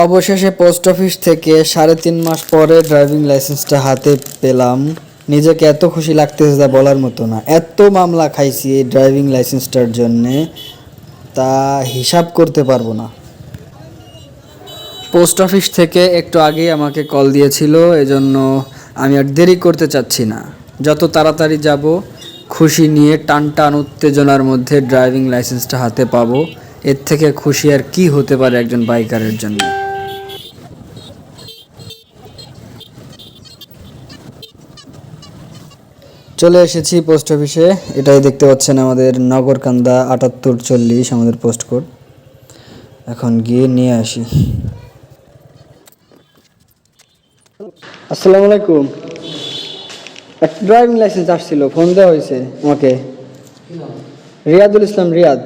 অবশেষে post office থেকে 3.5 মাস পরে ড্রাইভিং লাইসেন্সটা হাতে পেলাম। নিজেকে এত খুশি লাগতেছে যা বলার মতো না। এত মামলা খাইছি এই ড্রাইভিং লাইসেন্সটার জন্যে, তা হিসাব করতে পারবো না। পোস্ট অফিস থেকে একটু আগেই আমাকে কল দিয়েছিল, এজন্য আমি আর দেরি করতে চাচ্ছি না। যত তাড়াতাড়ি যাব, খুশি নিয়ে টান টান উত্তেজনার মধ্যে ড্রাইভিং লাইসেন্সটা হাতে পাবো। এর থেকে খুশি আর কি হতে পারে একজন বাইকারের জন্য। চলে এসেছি পোস্ট অফিসে। এটাই দেখতে পাচ্ছেন আমাদের নগরকান্দা 7840 আমাদের পোস্ট কোড। এখন গিয়ে নিয়ে আসি। আসসালামু আলাইকুম। একটা ড্রাইভিং লাইসেন্স আসছিল, ফোন দেওয়া হয়েছে আমাকে। রিয়াদুল ইসলাম, রিয়াদ।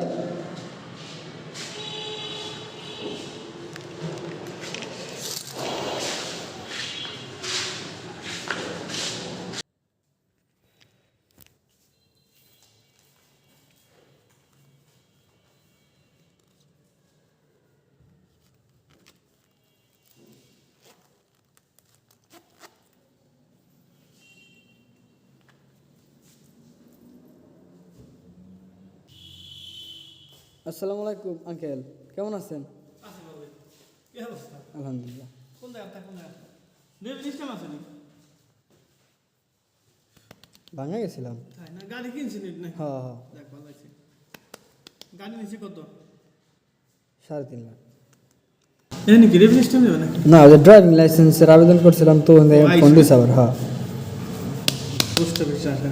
আসসালামু আলাইকুম আঙ্কেল, কেমন আছেন? আলহামদুলিল্লাহ। ভাঙা গেছিলাম। গাড়ি কিনছিলি নাকি? হ্যাঁ হ্যাঁ, দেখ ভালো আছে। গাড়ি নিচে কত? 3.5 লাখ। এই নাকি রেজিস্ট্রেশন নেবে নাকি? না, ওই ড্রাইভিং লাইসেন্সের আবেদন করছিলাম তো, ফোন দিছে আবার। হ্যাঁ, পোস্ট অফিসে আসলে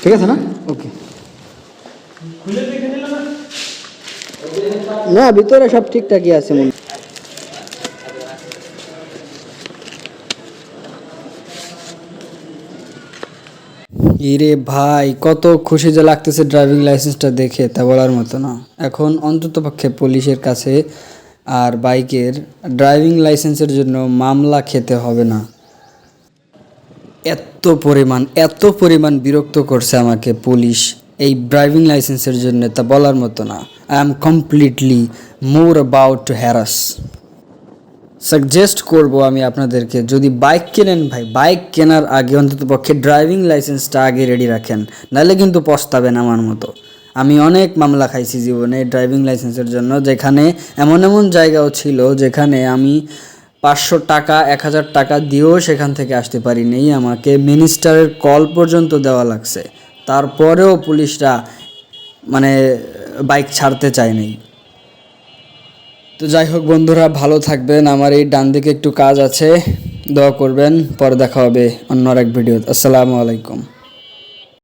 ঠিক আছে না? ওকে। খুলে দেখে নিল না? না, ভিতরে সব ঠিকঠাকই আছে মনে। ইরে ভাই, কত খুশি যে লাগতেছে ড্রাইভিং লাইসেন্সটা দেখে, তা বলার মতো না। এখন অন্ততপক্ষে পুলিশের কাছে আর বাইকের ড্রাইভিং লাইসেন্সের জন্য মামলা খেতে হবে না। এত পরিমাণ বিরক্ত করছে আমাকে পুলিশ এই ড্রাইভিং লাইসেন্সের জন্য, তা বলার মতো না। I am completely more about two harass. Suggest করব আমি আপনাদেরকে, যদি বাইক কেনেন ভাই, বাইক কেনার আগে অন্ততপক্ষে ড্রাইভিং লাইসেন্সটা আগে রেডি রাখেন, নাহলে কিন্তু পস্তাবেন আমার মতো। আমি অনেক মামলা খাইছি জীবনে ড্রাইভিং লাইসেন্সের জন্য, যেখানে এমন জায়গাও ছিল যেখানে আমি 500 টাকা 1000 টাকা দিয়েও সেখান থেকে আসতে পারিনি। আমাকে মিনিস্টারের কল পর্যন্ত দেওয়া লাগছে, তারপরেও পুলিশরা মানে বাইক ছাড়তে চায়নি। তো যাই হোক বন্ধুরা, ভালো থাকবেন। আমার এই ডান দিকে একটু কাজ আছে, দোয়া করবেন। পরে দেখা হবে অন্য এক ভিডিও। আসসালামু আলাইকুম।